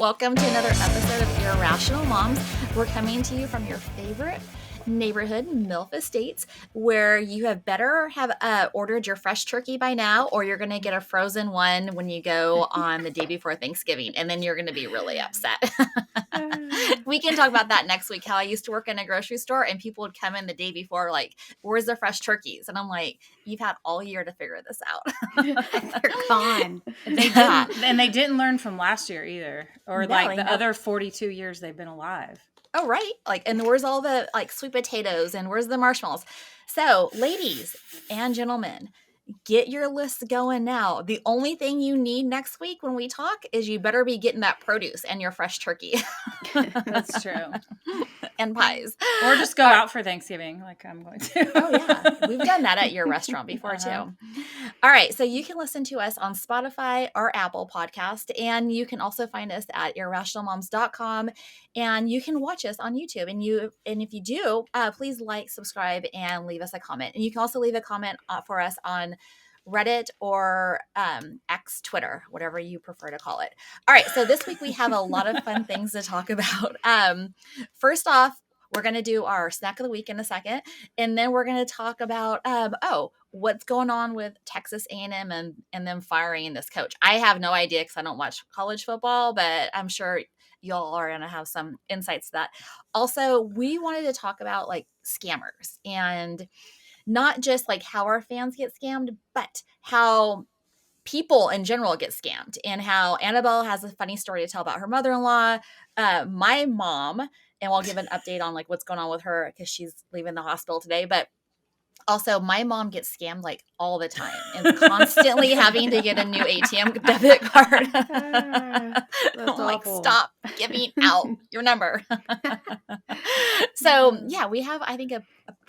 Welcome to another episode of Irrational Moms. We're coming to you from your favorite neighborhood, MILF Estates, where you have better have ordered your fresh turkey by now, or you're going to get a frozen one when you go on the day before Thanksgiving, and then you're going to be really upset. We can talk about that next week, how I used to work in a grocery store, and people would come in the day before like, where's the fresh turkeys? And I'm like, you've had all year to figure this out. They're gone. They didn't learn from last year either, or the other 42 years they've been alive. Oh, right. And where's all the sweet potatoes and where's the marshmallows? So ladies and gentlemen, get your list going now. The only thing you need next week when we talk is you better be getting that produce and your fresh turkey. That's true. And pies. Or just go out for Thanksgiving like I'm going to. Oh, yeah. We've done that at your restaurant before, too. All right. So you can listen to us on Spotify or Apple Podcast. And you can also find us at irrationalmoms.com. And you can watch us on YouTube. And if you do, please like, subscribe, and leave us a comment. And you can also leave a comment for us on Reddit or X, Twitter, whatever you prefer to call it. All right. So this week we have a lot of fun things to talk about. First off, we're going to do our snack of the week in a second. And then we're going to talk about, what's going on with Texas A&M and them firing this coach. I have no idea because I don't watch college football, but I'm sure y'all are going to have some insights to that. Also, we wanted to talk about scammers and not just how our fans get scammed, but how people in general get scammed, and how Annabelle has a funny story to tell about her mother-in-law, my mom, and we'll give an update on what's going on with her because she's leaving the hospital today. But also, my mom gets scammed all the time and constantly having to get a new ATM debit card. I'm stop giving out your number. So, yeah, we have, I think, a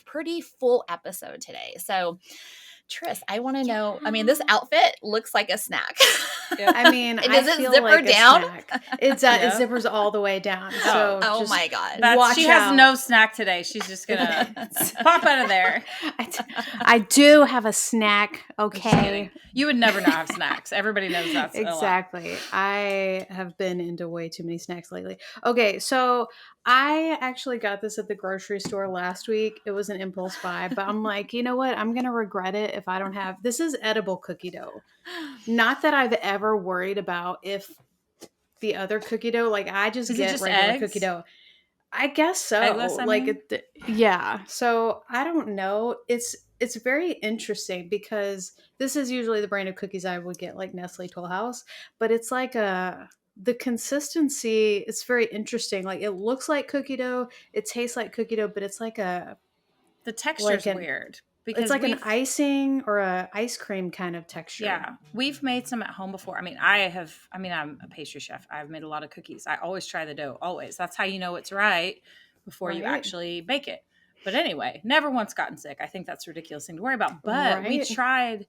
pretty full episode today. So, Tris, I want to know, this outfit looks like a snack. Yeah. Does it zipper down? It zippers all the way down. So oh my God. She has no snack today. She's just going to pop out of there. I do have a snack. Okay. You would never not have snacks. Everybody knows that's exactly. I have been into way too many snacks lately. Okay. So I actually got this at the grocery store last week. It was an impulse buy, but I'm like, you know what? I'm going to regret it if I don't have, this is edible cookie dough. Not that I've ever worried about if the other cookie dough, I just get regular eggs? Cookie dough. I guess so. Eggless, yeah. So I don't know. It's very interesting because this is usually the brand of cookies I would get, like Nestle Toll House, but it's the consistency, it's very interesting. It looks like cookie dough. It tastes like cookie dough, but it's the texture's weird. Because it's an icing or a ice cream kind of texture. Yeah. We've made some at home before. I'm a pastry chef. I've made a lot of cookies. I always try the dough, always. That's how you know it's right before you actually bake it. But anyway, never once gotten sick. I think that's a ridiculous thing to worry about. But we tried,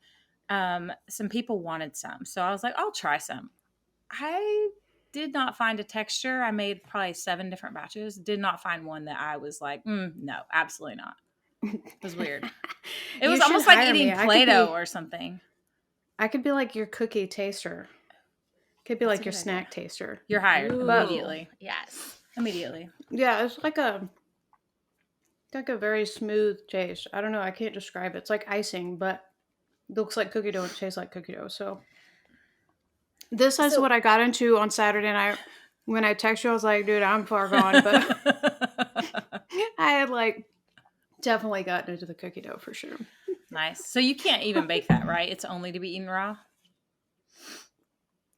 some people wanted some. So I was like, I'll try some. I did not find a texture. I made probably 7 different batches. Did not find one that I was like, no, absolutely not. It was weird. It was almost like eating Play-Doh or something. I could be like your cookie taster. Could be like your snack taster. You're hired. Ooh. Immediately. Yes. Immediately. Yeah, it's like a very smooth taste. I don't know. I can't describe it. It's like icing, but it looks like cookie dough and tastes like cookie dough. So this is what I got into on Saturday night. When I texted you, I was like, dude, I'm far gone. But I had definitely gotten into the cookie dough for sure. Nice. So you can't even bake that, right? It's only to be eaten raw?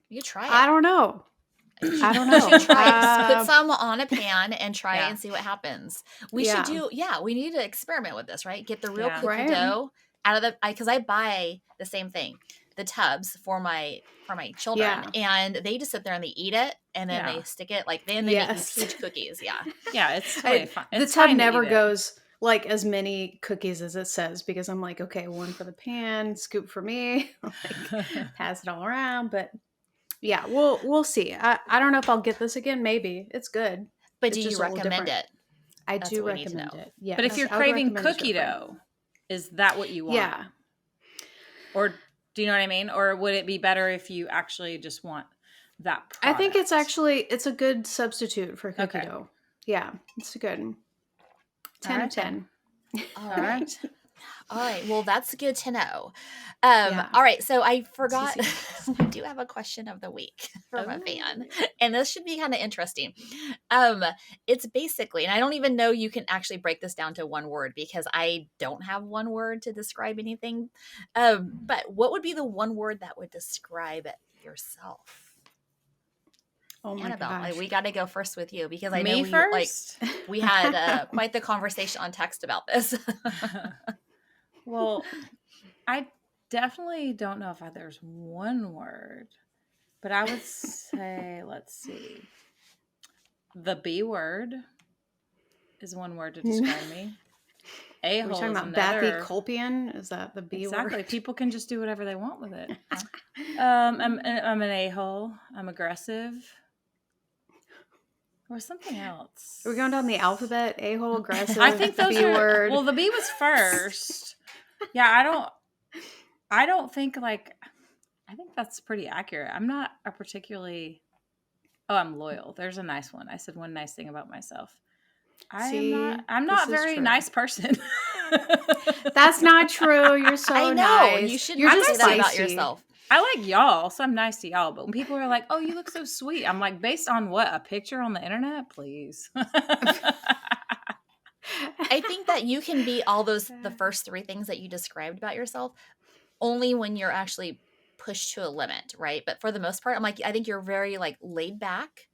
You try it. I don't know. You should try it. Put some on a pan and try it and see what happens. We need to experiment with this, right? Get the real cookie dough out of because I buy the same thing, the tubs for my children, and they just sit there and they eat it, and then they stick it they make these huge cookies. Yeah, it's totally fun. The tub never goes as many cookies as it says, because I'm like, okay, one for the pan, scoop for me, pass it all around. But yeah, we'll see. I don't know if I'll get this again. Maybe it's good. But do you recommend it? I do recommend it. Yeah. But if you're craving cookie dough, is that what you want? Yeah. Or do you know what I mean? Or would it be better if you actually just want that product. I think it's a good substitute for cookie Okay. dough. Yeah, it's a good 10 All of right, 10. All All right. All right. Well, that's good to know. Yeah. All right. So I forgot. easy. We do have a question of the week from a fan, Oh. and this should be kind of interesting. It's basically, and I don't even know you can actually break this down to one word because I don't have one word to describe anything. But what would be the one word that would describe yourself? Oh my Annabelle, gosh. we got to go first with you because I know Me we first? we had quite the conversation on text about this. Well, I definitely don't know if there's one word, but I would say, let's see. The B word is one word to describe me. Are we A-hole talking is about Bathy another. Colpian? Is that the B Exactly. word? People can just do whatever they want with it. I'm an a-hole. I'm aggressive. Or something else. Are we going down the alphabet? A-hole, aggressive, I think those B are word. well, the B was first. Yeah, I don't think like I think that's pretty accurate. I'm not a particularly I'm loyal. There's a nice one. I said one nice thing about myself. I'm not a this is very true. nice person. That's not true. You're so I know. nice. You should You're not just say that about feisty. yourself. I like y'all, so I'm nice to y'all. But when people are like, "Oh, you look so sweet," I'm like, "Based on what? A picture on the internet, please." I think that you can be all the first three things that you described about yourself only when you're actually pushed to a limit, right? But for the most part, I'm like, I think you're very like laid back.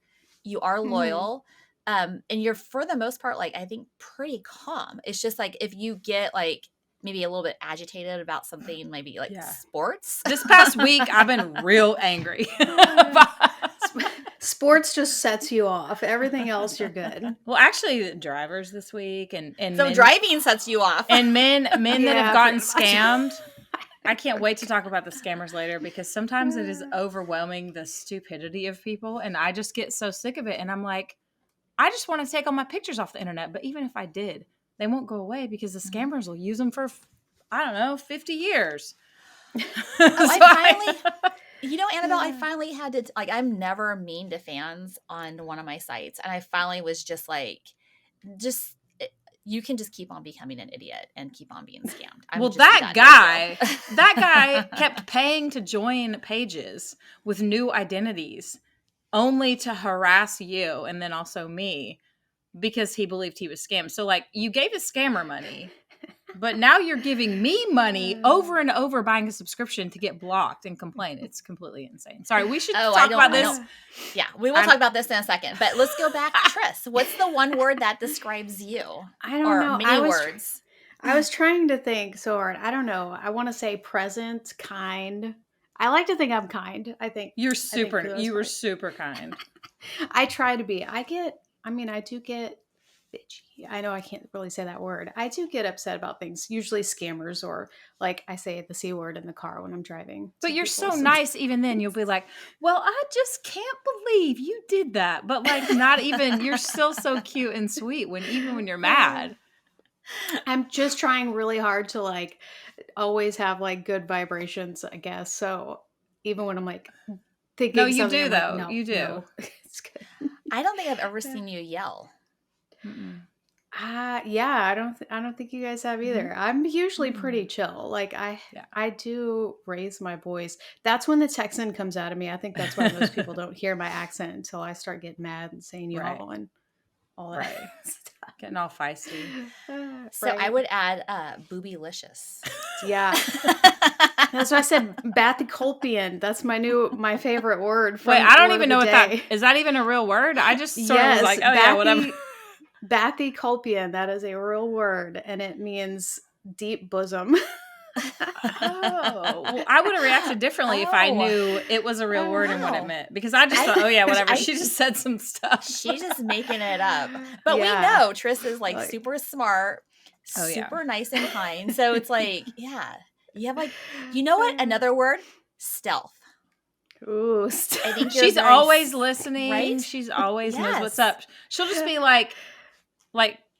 You are loyal. And you're for the most part, like, I think pretty calm. It's just like if you get like maybe a little bit agitated about something, maybe like sports. This past week, I've been real angry. Sports just sets you off. Everything else, you're good. Well, actually, drivers this week and so men, driving sets you off. and men that have gotten pretty much. scammed. I can't wait to talk about the scammers later because sometimes it is overwhelming the stupidity of people, and I just get so sick of it. And I'm like, I just want to take all my pictures off the internet, but even if I did, they won't go away because the scammers will use them for 50 years. Annabelle, I finally had to, like, I'm never mean to fans on one of my sites. And I finally was just like, you can just keep on becoming an idiot and keep on being scammed. Well, that guy kept paying to join pages with new identities only to harass you and then also me because he believed he was scammed. So, like, you gave a scammer money. But now you're giving me money over and over buying a subscription to get blocked and complain. It's completely insane. Sorry, we should talk about this. Yeah, we will talk about this in a second. But let's go back. Tris, what's the one word that describes you? I don't know. Many words. I was trying to think so hard. I don't know. I want to say present, kind. I like to think I'm kind. I think you were super kind. I try to be. I do get bitchy. I know I can't really say that word. I do get upset about things, usually scammers or like I say the C word in the car when I'm driving. But you're so nice even then. You'll be like, well, I just can't believe you did that. But like not even, you're still so cute and sweet even when you're mad. I'm just trying really hard to like always have like good vibrations, I guess. So even when I'm like thinking no, you do I'm though. like, no, you do. No. It's good. I don't think I've ever seen you yell. Yeah, I don't think you guys have either. I'm usually pretty chill. Like I do raise my voice. That's when the Texan comes out of me. I think that's why most people don't hear my accent until I start getting mad and saying y'all and all that stuff. Getting all feisty. So I would add boobylicious. Yeah. That's why I said bathycolpian. That's my favorite word. Wait, I don't even know what that is. That even a real word? I just sort of was like, oh yeah, whatever. Bathycolpian, that is a real word, and it means deep bosom. Well, I would have reacted differently if I knew it was a real word and what it meant. Because I just thought, oh yeah, whatever. She just said some stuff. She's just making it up. But we know Tris is like super smart, super nice and kind. So it's like, you have like, you know what? Another word, stealth. Ooh, I think she's always listening. Right? She's always knows what's up. She'll just be like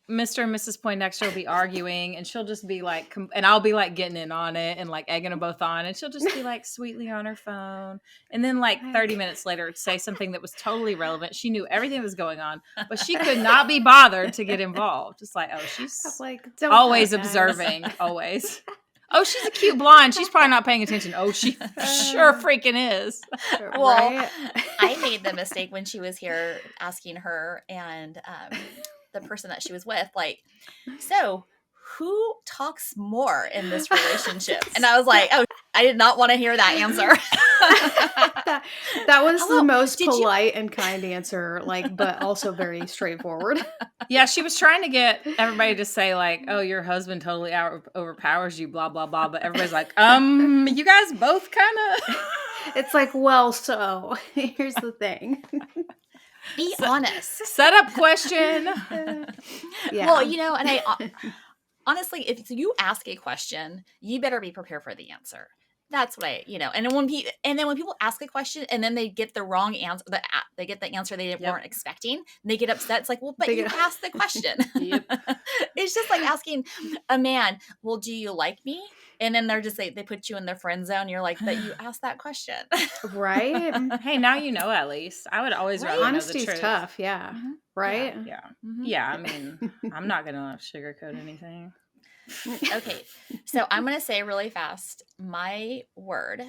Mr. and Mrs. Poindexter will be arguing, and she'll just be like, and I'll be like getting in on it and like egging them both on, and she'll just be like sweetly on her phone. And then like 30 minutes later, say something that was totally relevant. She knew everything that was going on, but she could not be bothered to get involved. Just like, oh, she's like, always observing, always. Oh, she's a cute blonde. She's probably not paying attention. Oh, she sure freaking is. Well, right? I made the mistake when she was here asking her and the person that she was with, like, so who talks more in this relationship? And I was like, oh, I did not want to hear that answer. that was the most polite and kind answer, like, but also very straightforward. Yeah, she was trying to get everybody to say like, oh, your husband totally overpowers you, blah, blah, blah. But everybody's like, you guys both kind of. It's like, well, so here's the thing. Be honest. Set up question. Yeah. Well, you know, and I honestly, if you ask a question, you better be prepared for the answer. That's what I, you know, and then when people ask a question and then they get the wrong answer, they get the answer they weren't expecting, and they get upset. It's like, well, but you asked the question. Yep. It's just like asking a man, well, do you like me? And then they're just like, they put you in their friend zone. You're like, but you asked that question. Right. Hey, now you know, at least. I would always rather know the truth. Honesty's tough. Yeah. Mm-hmm. Right. Yeah. Mm-hmm. Yeah. I mean, I'm not going to sugarcoat anything. Okay, so I'm going to say really fast my word.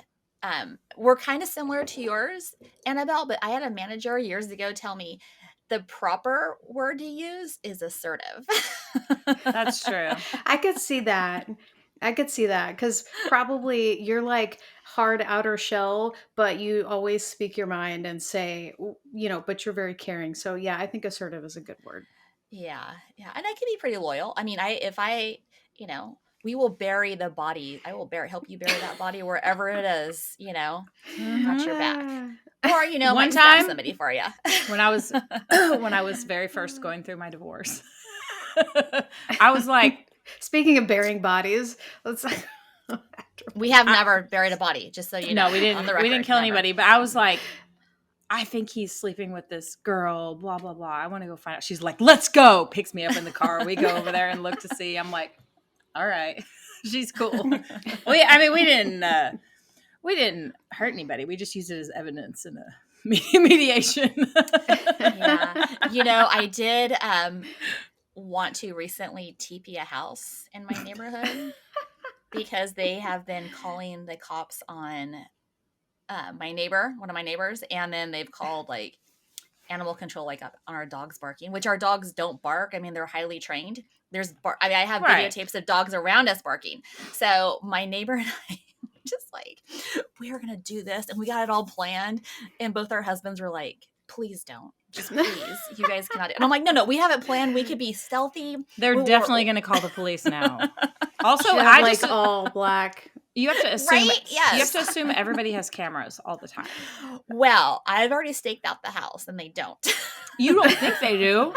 We're kind of similar to yours, Annabelle, but I had a manager years ago tell me the proper word to use is assertive. That's true. I could see that because probably you're like hard outer shell, but you always speak your mind and say, you know, but you're very caring. So yeah, I think assertive is a good word. Yeah. And I can be pretty loyal. I mean, you know, we will bury the body. I will help you bury that body wherever it is, you know, got your back. Or, you know, one time somebody for you. when I was very first going through my divorce, I was like, speaking of burying bodies, we have never buried a body, just so you know. No, we didn't kill anybody, but I was like, I think he's sleeping with this girl, blah, blah, blah. I want to go find out. She's like, let's go. Picks me up in the car. We go over there and look to see. I'm like, all right, she's cool. We didn't hurt anybody. We just used it as evidence in a mediation. Yeah. You know, I did want to recently TP a house in my neighborhood because they have been calling the cops on one of my neighbors, and then they've called like animal control, like up on our dogs barking, which our dogs don't bark. I mean, they're highly trained. I have videotapes of dogs around us barking. So my neighbor and I just like, we are going to do this, and we got it all planned. And both our husbands were like, please don't. Just please, you guys cannot. And I'm like, no, we have it planned. We could be stealthy. They're definitely going to call the police now. Also, I like just all black. You have to assume, right? Yes. You have to assume everybody has cameras all the time. Well, I've already staked out the house, and they don't. You don't think they do?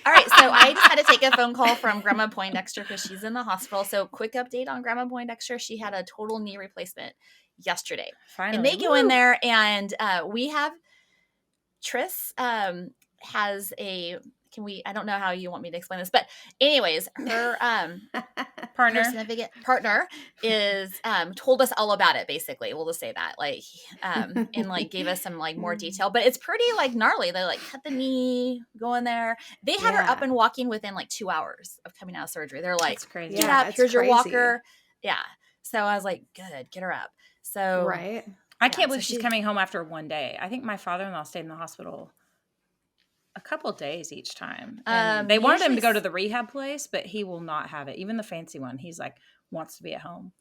All right, so I just had to take a phone call from Grandma Poindexter because she's in the hospital. So quick update on Grandma Poindexter. She had a total knee replacement yesterday. Finally. And they go in there, and we have Tris has a... I don't know how you want me to explain this, but anyways, her partner is told us all about it, basically. We'll just say that, like, and like gave us some like more detail, but it's pretty like gnarly. They like cut the knee, go in there. They had her up and walking within like 2 hours of coming out of surgery. They're like, that's crazy. Get up, here's your walker. Yeah. So I was like, good, get her up. So right. I can't believe she's coming home after one day. I think my father-in-law stayed in the hospital a couple of days each time. They wanted him to go to the rehab place, but he will not have it. Even the fancy one, he's like, wants to be at home.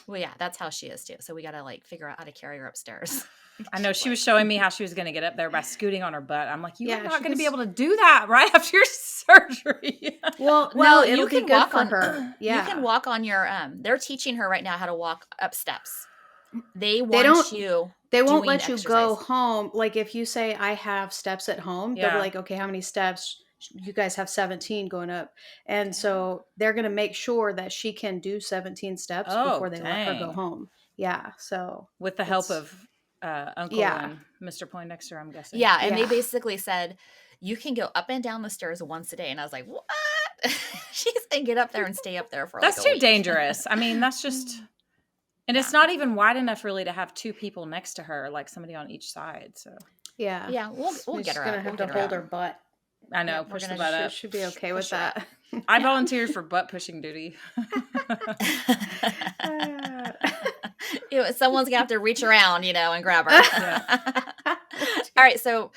Well, yeah, that's how she is too. So we got to like figure out how to carry her upstairs. I know she was showing me how she was going to get up there by scooting on her butt. I'm like, you're not going to be able to do that right after your surgery. Well, no, it'll be good for her. Yeah. You can walk on your, they're teaching her right now how to walk up steps. They won't let you go home. Like if you say I have steps at home, they'll be like, okay, how many steps? You guys have 17 going up. And so they're going to make sure that she can do 17 steps before they let her go home. Yeah. So with the help of Uncle and Mr. Poindexter, I'm guessing. Yeah. And they basically said, you can go up and down the stairs once a day. And I was like, what? She's saying get up there and stay up there for That's like a too week. dangerous. I mean, that's just, and it's not even wide enough really to have two people next to her, like somebody on each side. So yeah, we'll get her gonna up. have We'll to get her hold up. her butt. I know, we're push the gonna butt up. Should be okay with Push her that. I volunteered for butt pushing duty. Someone's gonna have to reach around, and grab her. Yeah. All right, so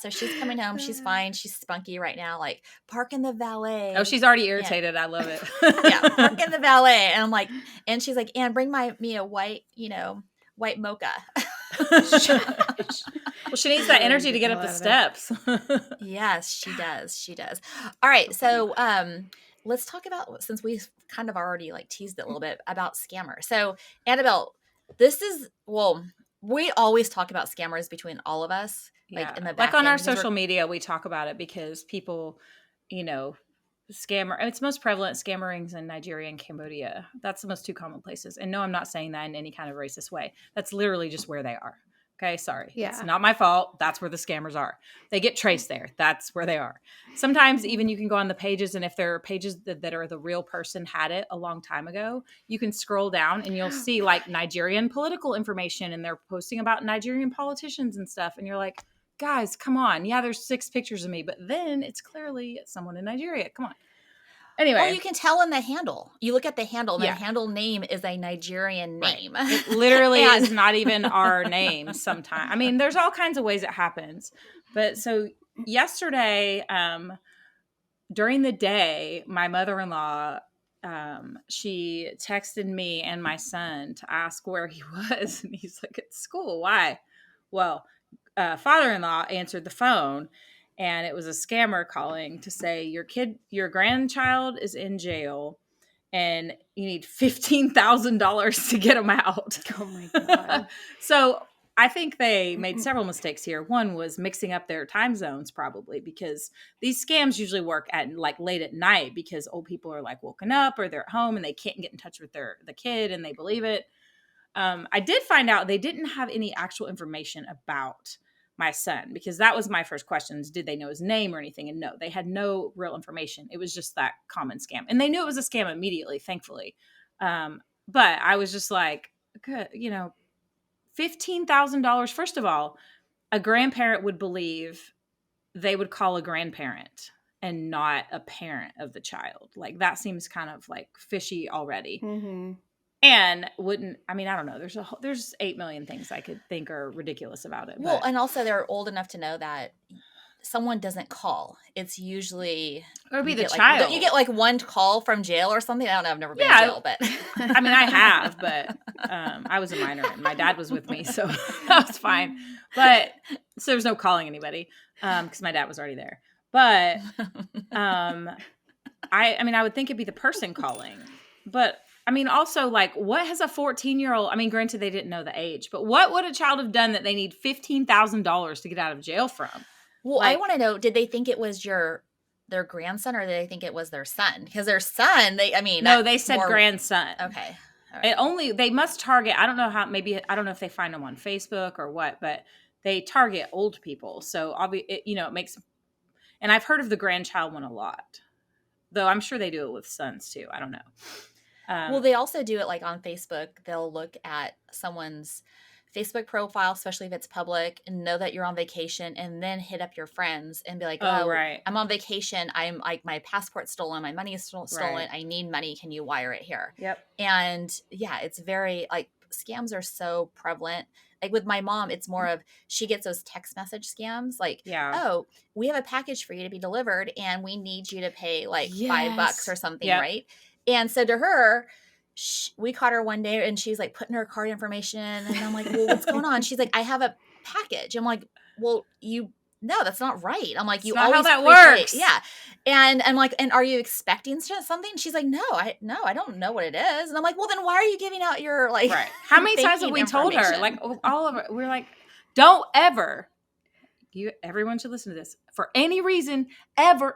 she's coming home. She's fine. She's spunky right now. Like, park in the valet. Oh, she's already irritated. I love it. Yeah, park in the valet. And I'm like, and she's like, Anne, bring me a white, white mocha. Well, she needs that energy to get up the steps. Yes, she does. She does. All right, so let's talk about, since we've kind of already like teased it a little bit, about scammers. So Annabelle, we always talk about scammers between all of us. Yeah. In the like on our social media, we talk about it because people, scammer. It's most prevalent scammer rings in Nigeria and Cambodia. That's the most two common places. And no, I'm not saying that in any kind of racist way. That's literally just where they are. Okay, sorry. Yeah. It's not my fault. That's where the scammers are. They get traced there. That's where they are. Sometimes even you can go on the pages, and if there are pages that are the real person had it a long time ago, you can scroll down and you'll see like Nigerian political information, and they're posting about Nigerian politicians and stuff. And you're like, guys, come on. Yeah, there's 6 pictures of me, but then it's clearly someone in Nigeria. Come on. Anyway. Or you can tell in the handle. You look at the handle, and the handle name is a Nigerian name. Right. It literally is not even our name sometimes. I mean, there's all kinds of ways it happens. But so yesterday, during the day, my mother-in-law, she texted me and my son to ask where he was. And he's like, at school. Why? Well, father-in-law answered the phone. And it was a scammer calling to say your grandchild is in jail and you need $15,000 to get them out. Oh my God. So I think they made several mistakes here. One was mixing up their time zones, probably, because these scams usually work at like late at night because old people are like woken up or they're at home and they can't get in touch with the kid and they believe it. I did find out they didn't have any actual information about my son, because that was my first question. Did they know his name or anything? And no, they had no real information. It was just that common scam. And they knew it was a scam immediately, thankfully. But I was just like, good, $15,000. First of all, a grandparent would believe they would call a grandparent and not a parent of the child. Like that seems kind of like fishy already. Mm-hmm. And I don't know. There's 8 million things I could think are ridiculous about it. Well, and also they're old enough to know that someone doesn't call. It's usually it would be the child. Don't you get like one call from jail or something? I don't know. I've never been in jail, but I mean, I have, but I was a minor and my dad was with me, so that was fine. But so there was no calling anybody because my dad was already there. But I would think it'd be the person calling, but. I mean, also, like, what has a 14-year-old, granted, they didn't know the age, but what would a child have done that they need $15,000 to get out of jail from? Well, I want to know, did they think it was their grandson, or did they think it was their son? Because their son, no, they said grandson. Okay. All right. They must target, I don't know if they find them on Facebook or what, but they target old people. So, it makes, and I've heard of the grandchild one a lot, though I'm sure they do it with sons too. I don't know. Well, they also do it like on Facebook. They'll look at someone's Facebook profile, especially if it's public, and know that you're on vacation, and then hit up your friends and be like, right. I'm on vacation. I'm like, my passport's stolen. My money is stolen. Right. I need money. Can you wire it here? Yep. And yeah, it's very like scams are so prevalent. Like with my mom, it's more of she gets those text message scams like, oh, we have a package for you to be delivered and we need you to pay like $5 or something, right? And so to her, we caught her one day and she's like putting her card information and I'm like, well, what's going on? She's like, I have a package. I'm like, well, no, that's not right. I'm like, you always how that works. Yeah. And I'm like, and are you expecting something? She's like, no, I don't know what it is. And I'm like, well, then why are you giving out your like, right. How many times have we told her? Like all of it. We're like, don't ever, everyone should listen to this for any reason, ever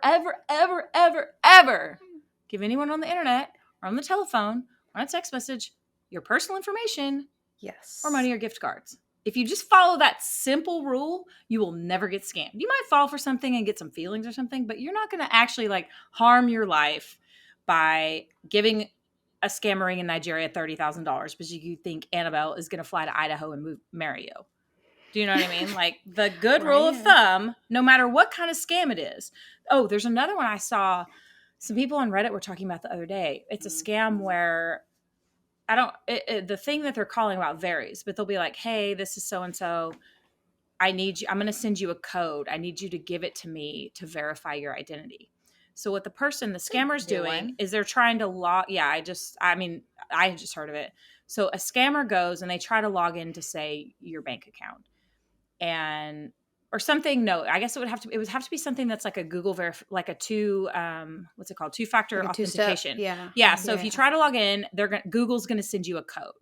give anyone on the internet or on the telephone or on a text message your personal information, yes, or money or gift cards. If you just follow that simple rule, you will never get scammed. You might fall for something and get some feelings or something, but you're not going to actually like harm your life by giving a scammer in Nigeria $30,000 because you think Annabelle is going to fly to Idaho and marry you. Do you know what I mean? Like the good rule of thumb, no matter what kind of scam it is. Oh, there's another one I saw. Some people on Reddit were talking about the other day. It's a scam where the thing that they're calling about varies, but they'll be like, hey, this is so-and-so. I'm going to send you a code. I need you to give it to me to verify your identity. So what the scammer's doing is they're trying to log. Yeah, I just heard of it. So a scammer goes and they try to log in to say your bank account or something. No, I guess it would have to be something that's like a Google like a what's it called? Two-factor like authentication. Yeah. So if you try to log in, Google's going to send you a code.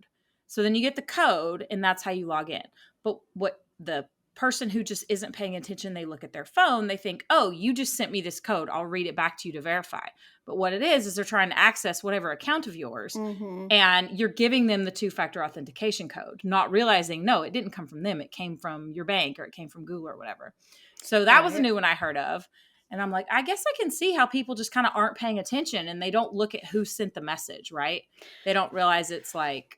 So then you get the code and that's how you log in. But what the person who just isn't paying attention, they look at their phone, they think, oh, you just sent me this code. I'll read it back to you to verify. But what it is they're trying to access whatever account of yours and you're giving them the two-factor authentication code, not realizing, no, it didn't come from them. It came from your bank or it came from Google or whatever. So that was a new one I heard of. And I'm like, I guess I can see how people just kind of aren't paying attention and they don't look at who sent the message, right? They don't realize it's like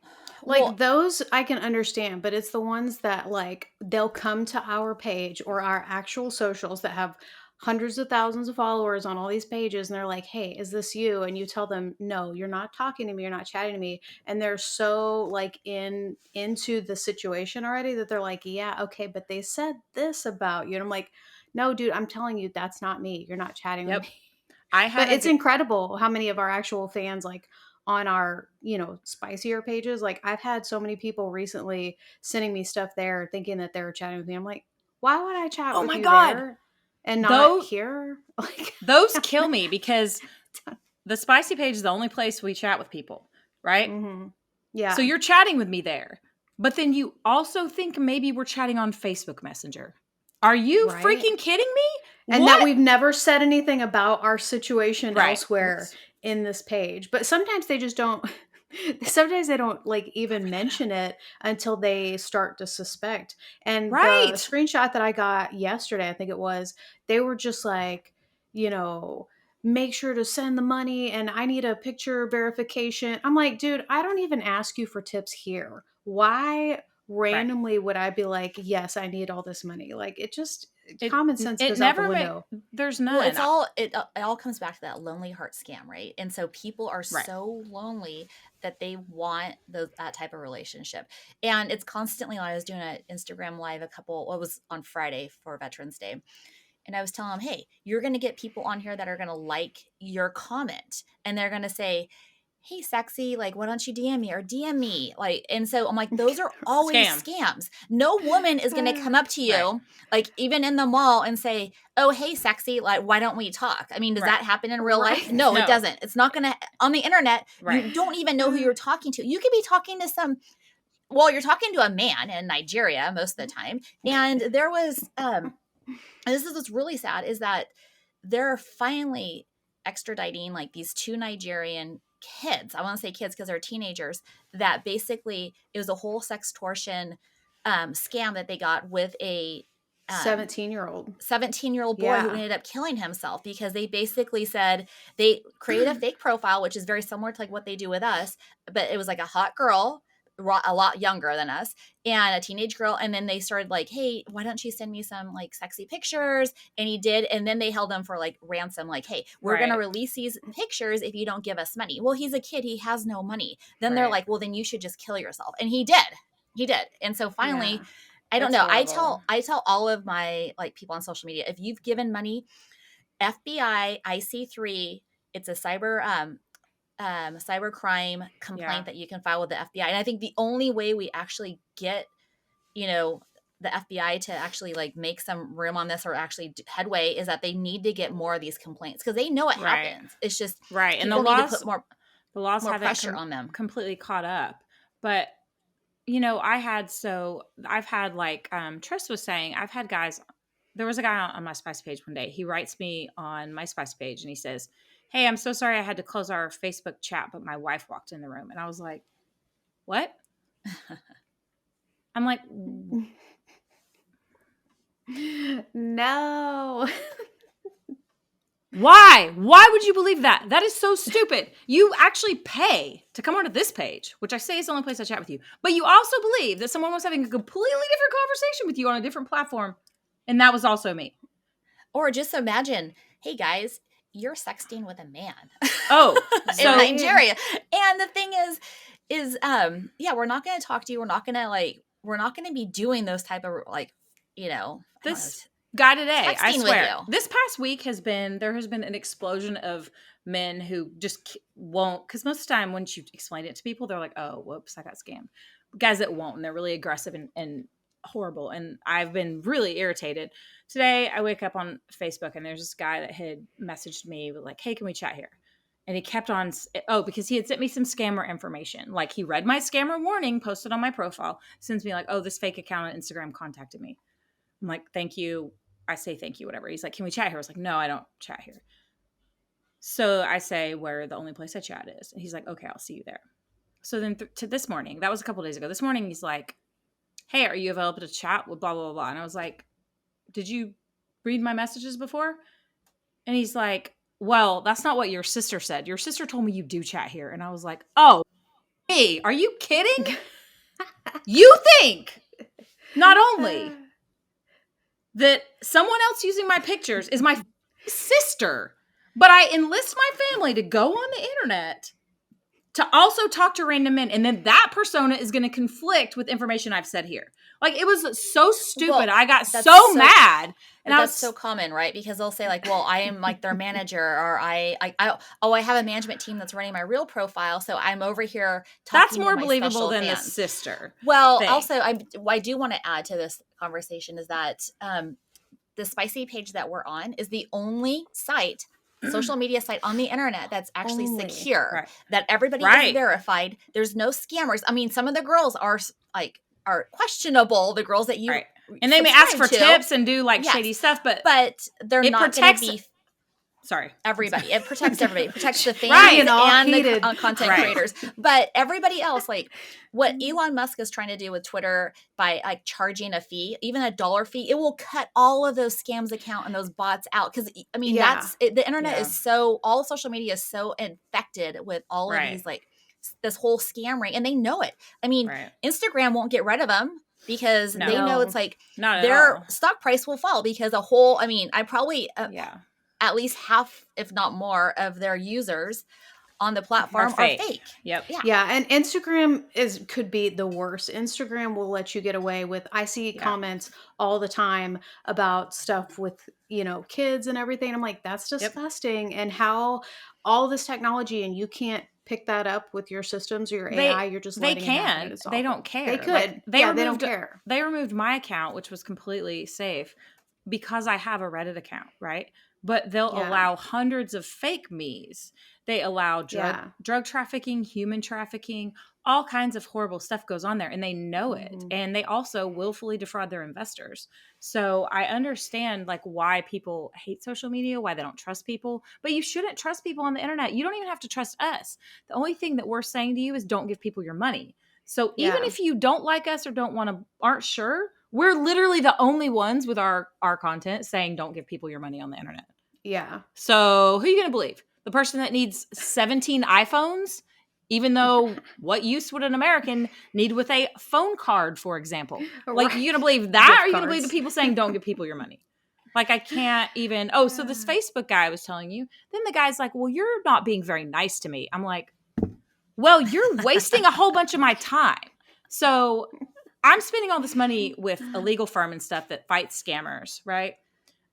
those I can understand, but it's the ones that like they'll come to our page or our actual socials that have hundreds of thousands of followers on all these pages and they're like, hey, is this you? And you tell them, no, you're not talking to me, you're not chatting to me. And they're so like into the situation already that they're like, yeah, okay, but they said this about you. And I'm like, no, dude, I'm telling you, that's not me. You're not chatting with me. But it's incredible how many of our actual fans like on our, spicier pages. Like I've had so many people recently sending me stuff there thinking that they're chatting with me. I'm like, why would I chat with you there and not here? Like those kill me because the spicy page is the only place we chat with people, right? Mm-hmm. Yeah. So you're chatting with me there, but then you also think maybe we're chatting on Facebook Messenger. Are you freaking kidding me? And that we've never said anything about our situation elsewhere in this page. But sometimes they just don't. Sometimes they don't like even mention it until they start to suspect. And the screenshot that I got yesterday, I think it was, they were just like, make sure to send the money and I need a picture verification. I'm like, dude, I don't even ask you for tips here. Why randomly would I be like, yes, I need all this money? Like common sense goes out the window. There's none. Well, it all comes back to that lonely heart scam, right? And so people are so lonely that they want that type of relationship. And it's constantly, I was doing an Instagram live it was on Friday for Veterans Day. And I was telling them, hey, you're going to get people on here that are going to like your comment. And they're going to say, hey, sexy, like, why don't you DM me or DM me? Like, and so I'm like, those are always scams. No woman is going to come up to you, like even in the mall and say, oh, hey, sexy, like, why don't we talk? I mean, does that happen in real life? No, it doesn't. It's not going to, on the internet, you don't even know who you're talking to. You could be talking to you're talking to a man in Nigeria most of the time. And there was, this is what's really sad is that they're finally extraditing like these two Nigerian kids. I want to say kids because they're teenagers that basically it was a whole sextortion scam that they got with a 17-year-old boy who ended up killing himself because they basically said they created a fake profile, which is very similar to like what they do with us, but it was like a hot girl, a lot younger than us, and a teenage girl. And then they started like, hey, why don't you send me some like sexy pictures? And he did. And then they held him for like ransom, like, hey, we're going to release these pictures if you don't give us money. Well, he's a kid. He has no money. Then they're like, well, then you should just kill yourself. And he did. And so finally, I don't know. Horrible. I tell all of my like people on social media, if you've given money, FBI, IC3, it's a cybercrime complaint that you can file with the FBI. And I think the only way we actually get, the FBI to actually like make some room on this or actually headway is that they need to get more of these complaints because they know it happens. It's just and the laws put more haven't pressure on them, completely caught up. But I've had like Trish was saying, I've had guys. There was a guy on my Spice page one day. He writes me on my Spice page and he says, hey, I'm so sorry I had to close our Facebook chat, but my wife walked in the room. And I was like, what? I'm like, no. why? Why would you believe that? That is so stupid. You actually pay to come onto this page, which I say is the only place I chat with you. But you also believe that someone was having a completely different conversation with you on a different platform. And that was also me. Or just imagine, hey guys, you're sexting with a man. Oh, in Nigeria. And the thing is yeah, we're not going to talk to you. We're not going to be doing those type of this guy today, I texting swear, with you. this past week there has been an explosion of men who just won't, because most of the time when you explain it to people, they're like, oh, whoops, I got scammed. Guys that won't, and they're really aggressive and horrible. And I've been really irritated. Today, I wake up on Facebook and there's this guy that had messaged me with like, hey, can we chat here? And he kept on, because he had sent me some scammer information. Like he read my scammer warning posted on my profile, sends me like, oh, this fake account on Instagram contacted me. I'm like, thank you. I say thank you, whatever. He's like, can we chat here? I was like, no, I don't chat here. So I say where the only place I chat is. And he's like, okay, I'll see you there. So then to this morning, that was a couple days ago. This morning, he's like, hey, are you available to chat with blah, blah, blah, blah. And I was like, did you read my messages before? And he's like, well, that's not what your sister said. Your sister told me you do chat here. And I was like, oh, hey, are you kidding? You think not only that someone else using my pictures is my sister, but I enlist my family to go on the internet to also talk to random men. And then that persona is going to conflict with information I've said here. Like, it was so stupid. Well, I got so mad. And that's so common, right? Because they'll say like, well, I am like their manager, or I have a management team that's running my real profile. So I'm over here talking That's more to my believable than fans. the sister. Well, thing. Also, I do want to add to this conversation is that the spicy page that we're on is the only site, social media site on the internet that's actually secure, right. That everybody is verified. There's no scammers. I mean, some of the girls are questionable, the girls that you and they may ask for tips and do like shady stuff, but they're not going to be everybody. It protects everybody. It protects the fans and the content creators. But everybody else, like what Elon Musk is trying to do with Twitter by like charging a fee, even $1 fee, it will cut all of those scams account and those bots out. Because I mean, the internet is all social media is so infected with all of these like this whole scam ring, and they know it. I mean, Instagram won't get rid of them because they know it's like their stock price will fall because I probably at least half, if not more, of their users on the platform are fake. Yep. Yeah. And Instagram could be the worst. Instagram will let you get away with, I see comments all the time about stuff with, kids and everything. I'm like, that's disgusting. And how all this technology and you can't pick that up with your systems or your AI. You're just letting it happen. They don't care. They could. They don't care. They removed my account, which was completely safe because I have a Reddit account, right? But they'll allow hundreds of fake me's. They allow drug trafficking, human trafficking, all kinds of horrible stuff goes on there, and they know it. And they also willfully defraud their investors. So I understand like why people hate social media, why they don't trust people, but you shouldn't trust people on the internet. You don't even have to trust us. The only thing that we're saying to you is don't give people your money. So even if you don't like us or aren't sure, we're literally the only ones with our content saying don't give people your money on the internet. Yeah. So who are you going to believe? The person that needs 17 iPhones, even though what use would an American need with a phone card, for example? Like, you going to believe that, or are you going to believe the people saying don't give people your money? Like, I can't even. Oh, so this Facebook guy I was telling you, then the guy's like, well, you're not being very nice to me. I'm like, well, you're wasting a whole bunch of my time. So I'm spending all this money with a legal firm and stuff that fights scammers, right?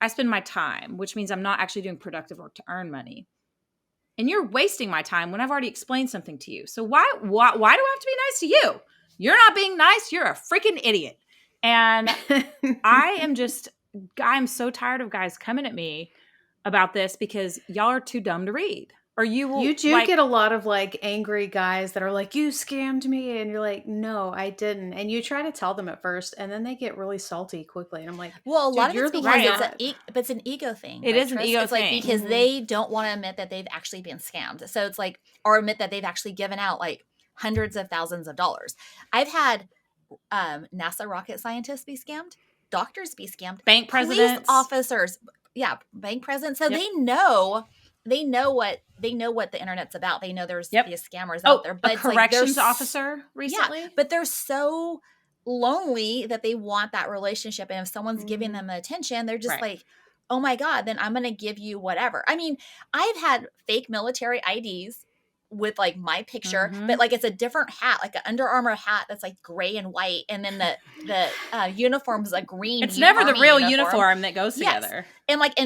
I spend my time, which means I'm not actually doing productive work to earn money. And you're wasting my time when I've already explained something to you. So why do I have to be nice to you? You're not being nice. You're a freaking idiot. And I'm so tired of guys coming at me about this because y'all are too dumb to read. Or you do get a lot of like angry guys that are like, you scammed me. And you're like, no, I didn't. And you try to tell them at first and then they get really salty quickly. And I'm like, well, a lot of it's because it's an ego thing. It is an ego thing. Like, because they don't want to admit that they've actually been scammed. So it's like, or admit that they've actually given out like hundreds of thousands of dollars. I've had NASA rocket scientists be scammed, doctors be scammed, bank police presidents, officers, bank presidents. So they know what the internet's about. They know there's these scammers out there. But a corrections officer recently. Yeah, but they're so lonely that they want that relationship. And if someone's giving them attention, they're just like, oh my God, then I'm going to give you whatever. I mean, I've had fake military IDs with like my picture, but like it's a different hat, like an Under Armour hat that's like gray and white, and then the uniform is a green. It's never the real uniform that goes together. And like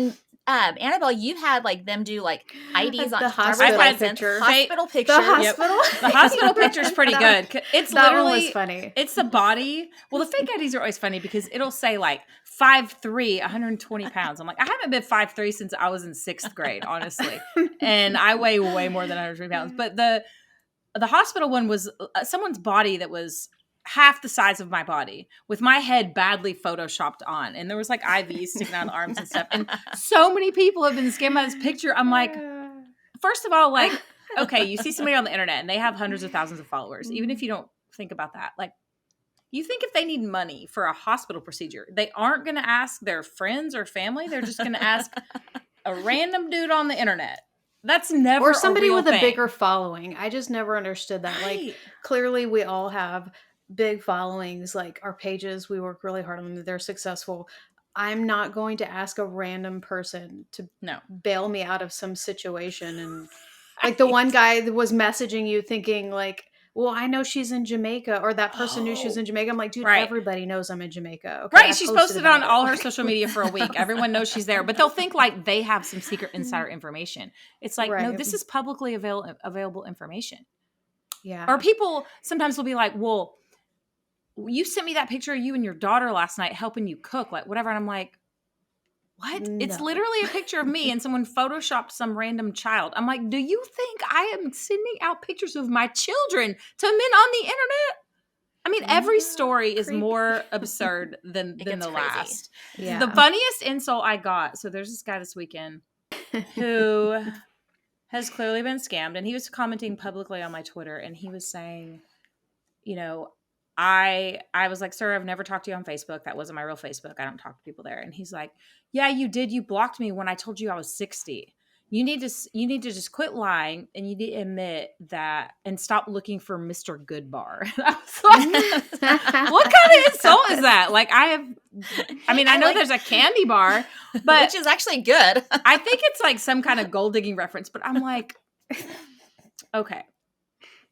Annabelle, you've had like them do like IDs on the hospital picture. Hospital picture. The hospital. The hospital picture's pretty good. It's that literally one was funny. It's the body. Well, the fake IDs are always funny because it'll say like 5'3", 120 pounds. I'm like, I haven't been 5'3" since I was in 6th grade, honestly, and I weigh way more than 120 pounds. But the hospital one was someone's body that was half the size of my body with my head badly photoshopped on, and there was like IVs sticking out of the arms and stuff, and so many people have been scammed by this picture. I'm like, first of all, like, okay, you see somebody on the internet and they have hundreds of thousands of followers. Even if you don't think about that, like, you think if they need money for a hospital procedure, they aren't going to ask their friends or family. They're just going to ask a random dude on the internet. That's never or somebody with thing. A bigger following. I just never understood that. Right. Like, clearly we all have big followings, like our pages, we work really hard on them, they're successful. I'm not going to ask a random person to bail me out of some situation. And like the one guy that was messaging you thinking like, well, I know she's in Jamaica, or that person knew she was in Jamaica. I'm like, dude, everybody knows I'm in Jamaica. Okay, right. She's posted on all her social media for a week. Everyone knows she's there, but they'll think like they have some secret insider information. It's like, no, this is publicly available information. Yeah. Or people sometimes will be like, well, you sent me that picture of you and your daughter last night helping you cook, like whatever. And I'm like, what? No. It's literally a picture of me and someone photoshopped some random child. I'm like, do you think I am sending out pictures of my children to men on the internet? I mean, every story is more absurd than the last. Yeah. The funniest insult I got, so there's this guy this weekend who has clearly been scammed, and he was commenting publicly on my Twitter, and he was saying, you know, I was like, sir, I've never talked to you on Facebook. That wasn't my real Facebook. I don't talk to people there. And he's like, yeah, you did. You blocked me when I told you I was 60. You need to just quit lying, and you need to admit that and stop looking for Mr. Goodbar. And I was like, what kind of insult is that? Like, I know there's a candy bar, but which is actually good. I think it's like some kind of gold digging reference, but I'm like, okay.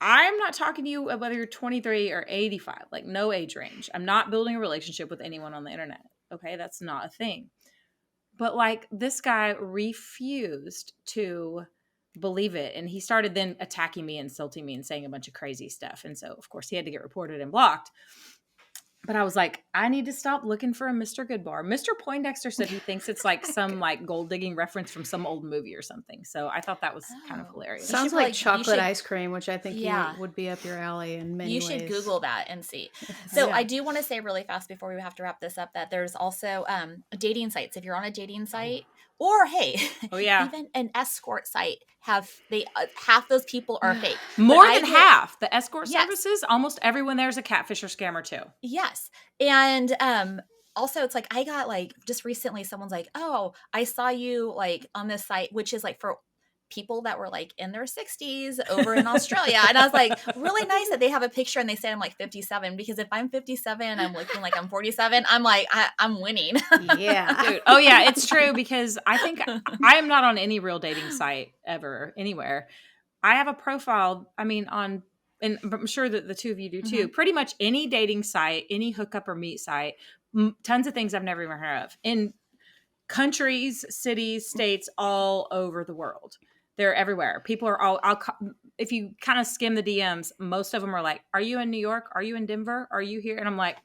I'm not talking to you about whether you're 23 or 85, like no age range. I'm not building a relationship with anyone on the internet. Okay. That's not a thing. But like this guy refused to believe it. And he started then attacking me, insulting me, and saying a bunch of crazy stuff. And so of course he had to get reported and blocked. But I was like, I need to stop looking for a Mr. Goodbar. Mr. Poindexter said he thinks it's like some like gold digging reference from some old movie or something. So I thought that was kind of hilarious. Sounds like chocolate ice cream, which I think would be up your alley in many ways. You should Google that and see. So I do want to say really fast before we have to wrap this up that there's also dating sites. If you're on a dating site, or hey, even an escort site, half those people are fake. More than half. The escort services, almost everyone there is a catfish or scammer too. Yes. And also it's like I got like just recently someone's like, oh, I saw you like on this site, which is like for people that were like in their 60s over in Australia. And I was like, really nice that they have a picture and they say I'm like 57, because if I'm 57 and I'm looking like I'm 47, I'm like, I'm winning. Yeah. Dude. Oh yeah, it's true, because I think I am not on any real dating site ever, anywhere. I have a profile, and I'm sure that the two of you do too, pretty much any dating site, any hookup or meet site, tons of things I've never even heard of in countries, cities, states all over the world. They're everywhere. People are if you kind of skim the DMs, most of them are like, are you in New York? Are you in Denver? Are you here? And I'm like,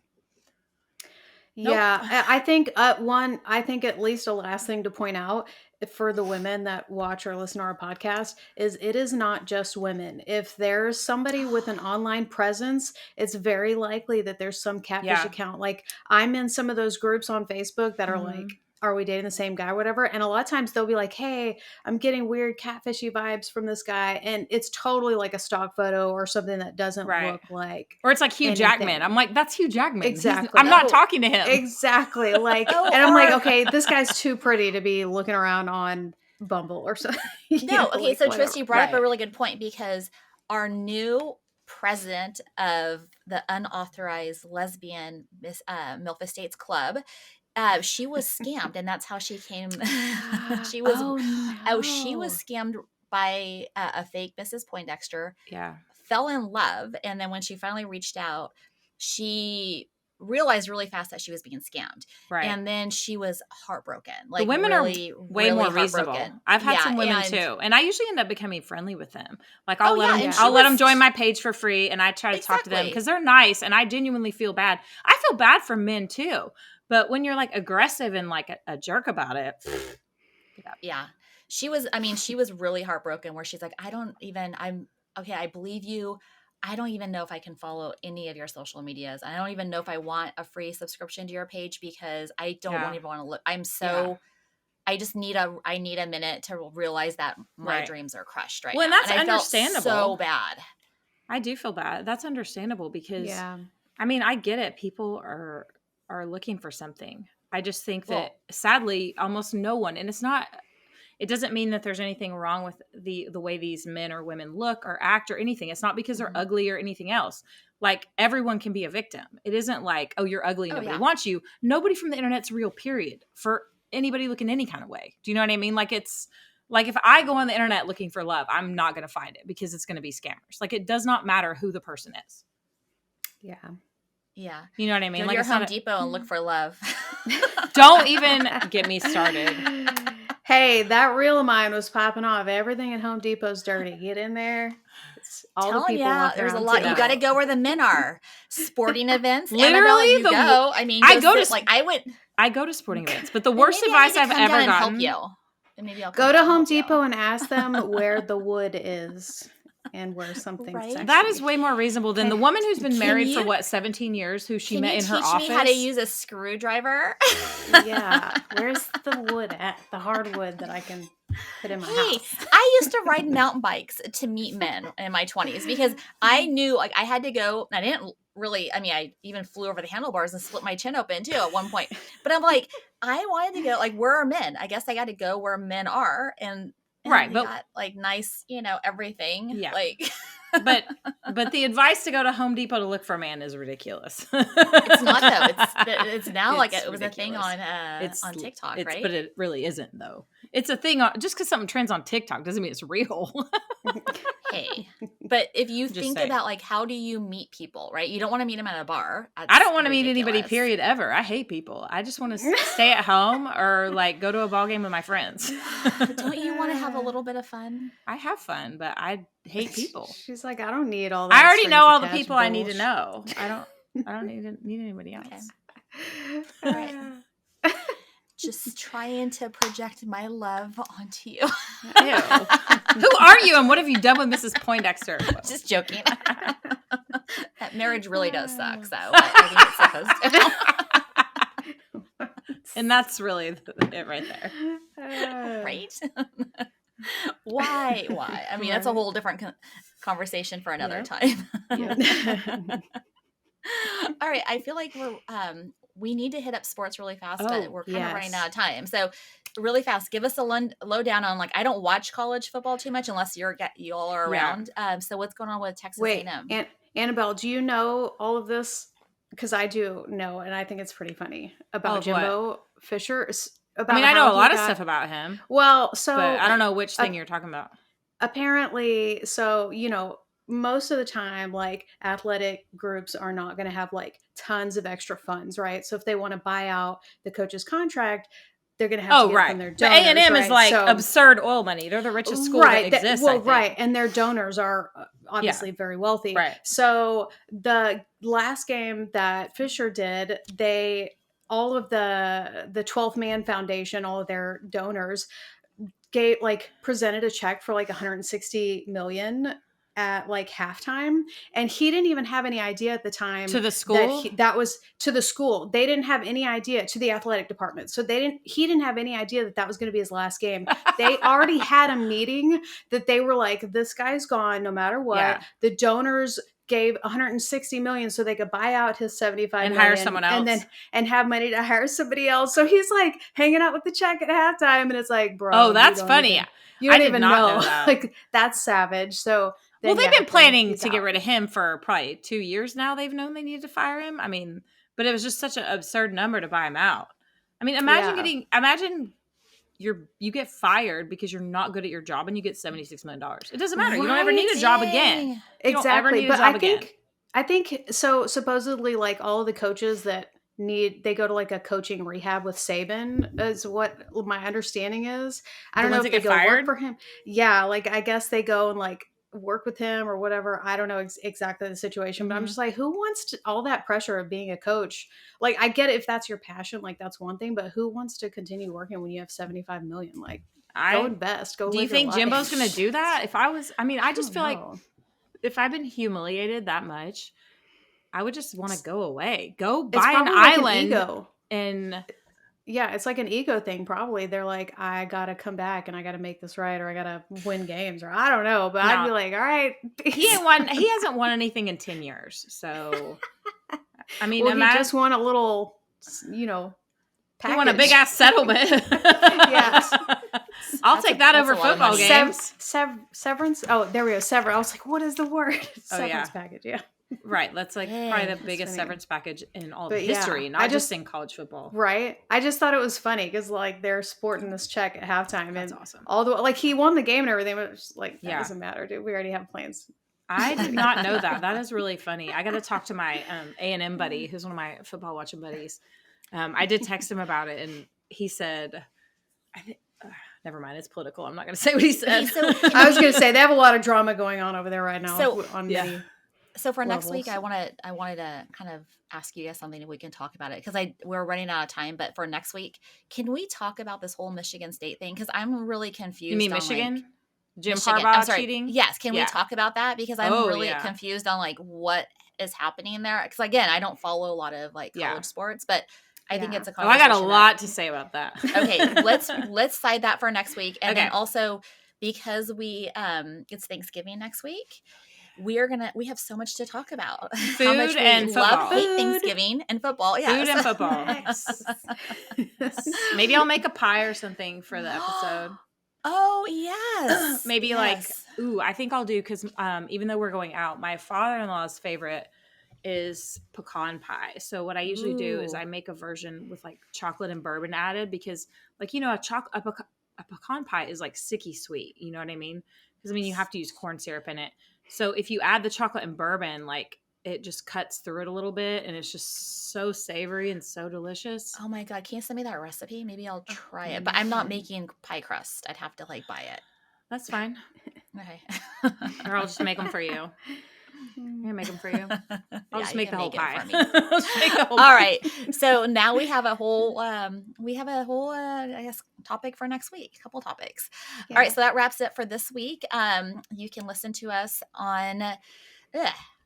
nope. Yeah, I think I think at least a last thing to point out for the women that watch or listen to our podcast is it is not just women. If there's somebody with an online presence, it's very likely that there's some catfish account. Like I'm in some of those groups on Facebook that are like are we dating the same guy or whatever? And a lot of times they'll be like, hey, I'm getting weird catfishy vibes from this guy. And it's totally like a stock photo or something that doesn't look like. Or it's like Hugh Jackman. I'm like, that's Hugh Jackman. Exactly. I'm not talking to him. Exactly. Like, and I'm like, okay, this guy's too pretty to be looking around on Bumble or something. No, okay, like, so whatever. Tristy brought up a really good point, because our new president of the unauthorized lesbian MILF Estates Club, she was scammed, and that's how she came. She was scammed by a fake Mrs. Poindexter. Yeah, fell in love, and then when she finally reached out, she realized really fast that she was being scammed. Right. And then she was heartbroken. Like, the women really, are way more reasonable. I've had some women too, and I usually end up becoming friendly with them. Like, I'll let them join my page for free, and I try to talk to them because they're nice, and I genuinely feel bad. I feel bad for men too, but when you're like aggressive and like a jerk about it, yeah. She was really heartbroken, where she's like, I believe you. I don't even know if I can follow any of your social medias. I don't even know if I want a free subscription to your page, because I don't even want to look. I just need I need a minute to realize that my dreams are crushed right now. And that's understandable. I felt so bad. I do feel bad. That's understandable, because I mean, I get it. People are looking for something. I just think that sadly, almost no one, and it doesn't mean that there's anything wrong with the way these men or women look or act or anything. It's not because they're ugly or anything else. Like, everyone can be a victim. It isn't like, oh, you're ugly, nobody wants you. Nobody from the internet's real, period, for anybody looking any kind of way. Do you know what I mean? Like, it's like, if I go on the internet looking for love, I'm not going to find it, because it's going to be scammers. Like, it does not matter who the person is. Yeah. Yeah. You know what I mean? Go to your Home Depot and look for love. Don't even get me started. Hey, that reel of mine was popping off. Everything at Home Depot's dirty. Get in there. It's all the people. There's a lot. You got to go where the men are. Sporting events. Literally, Annabelle, go. I mean, I go to sporting events, but the worst advice I've ever gotten. Help you. And maybe I'll go to Home Depot and ask them where the wood is. And where something sexy. That is way more reasonable than the woman who's been married for 17 years, who she met in her office. Can you teach me how to use a screwdriver? Yeah. Where's the wood at? The hardwood that I can put in my house. I used to ride mountain bikes to meet men in my 20s, because I knew, like, I had to go. I didn't really, I even flew over the handlebars and split my chin open too at one point. But I'm like, I wanted to go, like, where are men? I guess I got to go where men are. And right, but got, like, nice, everything. Yeah, like, but the advice to go to Home Depot to look for a man is ridiculous. It's not though. It's now like it was ridiculous. A thing on TikTok, right? But it really isn't though. It's a thing. Just because something trends on TikTok doesn't mean it's real. Hey, but if you think about, like, how do you meet people, right? You don't want to meet them at a bar. I don't want to meet anybody, period, ever. I hate people. I just want to stay at home or, like, go to a ball game with my friends. Don't you want to have a little bit of fun? I have fun, but I hate people. She's like, I don't need all that. I already know all the people I need to know. I don't need anybody else. Okay. All right. Just trying to project my love onto you. Ew. Who are you, and what have you done with Mrs. Poindexter? Just joking. That marriage really does suck, so I think it's supposed to. And that's really it right there. Right? Why? I mean, that's a whole different conversation for another time. All right. I feel like we need to hit up sports really fast, but we're kind of running out of time. So really fast, give us a lowdown on, like, I don't watch college football too much unless you all are around. So what's going on with Texas A&M? Annabelle, do you know all of this? Because I do know, and I think it's pretty funny about Jimbo Fisher. I know a lot of stuff about him. Well, but I don't know which thing you're talking about. Apparently, so, most of the time, like, athletic groups are not going to have, like, tons of extra funds, right? So if they want to buy out the coach's contract, they're going to have to get from their donors. But A&M is like absurd oil money. They're the richest school that exists. Right. And their donors are obviously very wealthy. Right. So the last game that Fisher did, all of the 12th Man Foundation, all of their donors presented a check for like $160 million. at like halftime, and he didn't even have any idea at the time To the school? that was to the school. They didn't have any idea, to the athletic department. So he didn't have any idea that was going to be his last game. They already had a meeting that they were like, this guy's gone no matter what. Yeah. The donors gave $160 million so they could buy out his $75 million hire someone else, and have money to hire somebody else. So he's like hanging out with the check at halftime, and it's like, bro, oh, that's funny. You don't I did even not know. that. Like, that's savage. So well, they've been planning to get rid of him for probably 2 years now. They've known they needed to fire him. I mean, but it was just such an absurd number to buy him out. I mean, imagine you get fired because you're not good at your job and you get $76 million. It doesn't matter. Right? You don't ever need a job again. Exactly. But I think so. Supposedly, like, all of the coaches that they go to like a coaching rehab with Saban is what my understanding is. I don't know if they go work for him. Yeah. Like, I guess they go and like work with him or whatever. I don't know exactly the situation, but I'm just like, who wants all that pressure of being a coach? Like, I get it if that's your passion, like that's one thing, but who wants to continue working when you have 75 million? Like, go invest. Go. Do you think Jimbo's going to do that? I just feel like if I've been humiliated that much, I would just want to go away. Go buy an island. And yeah, it's like an ego thing. Probably they're like, I gotta come back and I gotta make this right, or I gotta win games, or I don't know. But I'd be like, all right. He hasn't won anything in 10 years. So I mean, he just won a little, package. He won a big ass settlement. Yes. I'll take that over football games. Severance. Oh, there we go. Severance. I was like, what is the word? Severance package. Yeah. Right. That's like probably the biggest severance package in all of history, not just in college football. Right. I just thought it was funny because like they're sporting this check at halftime. That's and awesome. like he won the game and everything, but it was like, that doesn't matter, dude. We already have plans. I did not know that. That is really funny. I got to talk to my A&M buddy, who's one of my football watching buddies. I did text him about it, and he said, never mind, it's political. I'm not going to say what he said. I was going to say, they have a lot of drama going on over there right now. So for next week, I wanted to kind of ask you guys something if we can talk about it, because we're running out of time. But for next week, can we talk about this whole Michigan State thing? Because I'm really confused. You mean Michigan? Jim Harbaugh cheating? Yes. Can we talk about that? Because I'm really confused on like what is happening there. Because again, I don't follow a lot of like college sports, but I think it's a conversation. I got a lot to say about that. Okay, let's side that for next week, and then also because it's Thanksgiving next week. We have so much to talk about. Food how much we and football. Hate Thanksgiving and football. Yes. Food and football. Maybe I'll make a pie or something for the episode. Oh, yes. Maybe I think I'll do, because even though we're going out, my father-in-law's favorite is pecan pie. So what I usually do is I make a version with like chocolate and bourbon added, because like, a pecan pie is like sicky sweet. You know what I mean? Because you have to use corn syrup in it. So if you add the chocolate and bourbon, like it just cuts through it a little bit, and it's just so savory and so delicious. Oh my God. Can you send me that recipe? Maybe I'll try it, but I'm not making pie crust. I'd have to like buy it. That's fine. Okay. Or I'll just make them for you. I'm gonna make them for you. I'll just make the whole pie. All right. So now we have a whole, I guess, topic for next week. A couple topics. Yeah. All right. So that wraps it for this week. You can listen to us on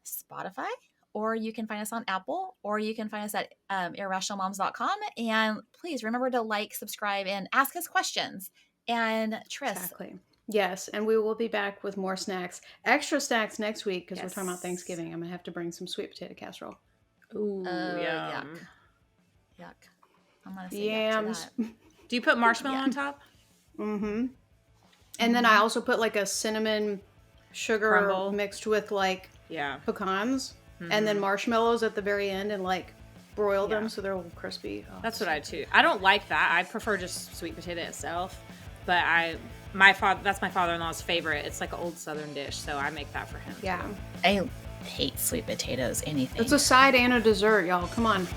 Spotify, or you can find us on Apple, or you can find us at irrationalmoms.com. And please remember to like, subscribe, and ask us questions. And Tris. Exactly. Yes, and we will be back with more snacks. Extra snacks next week, because we're talking about Thanksgiving. I'm going to have to bring some sweet potato casserole. Ooh, yum. Yuck. I'm going to say yams. Yuck to that. Do you put marshmallow on top? Mm-hmm. And then I also put like a cinnamon sugar crumble mixed with like pecans, and then marshmallows at the very end, and like broil them so they're a little crispy. Oh, that's what I do. I don't like that. I prefer just sweet potato itself, but that's my father-in-law's favorite. It's like an old Southern dish, so I make that for him. Yeah. I hate sweet potatoes, anything. It's a side and a dessert, y'all. Come on.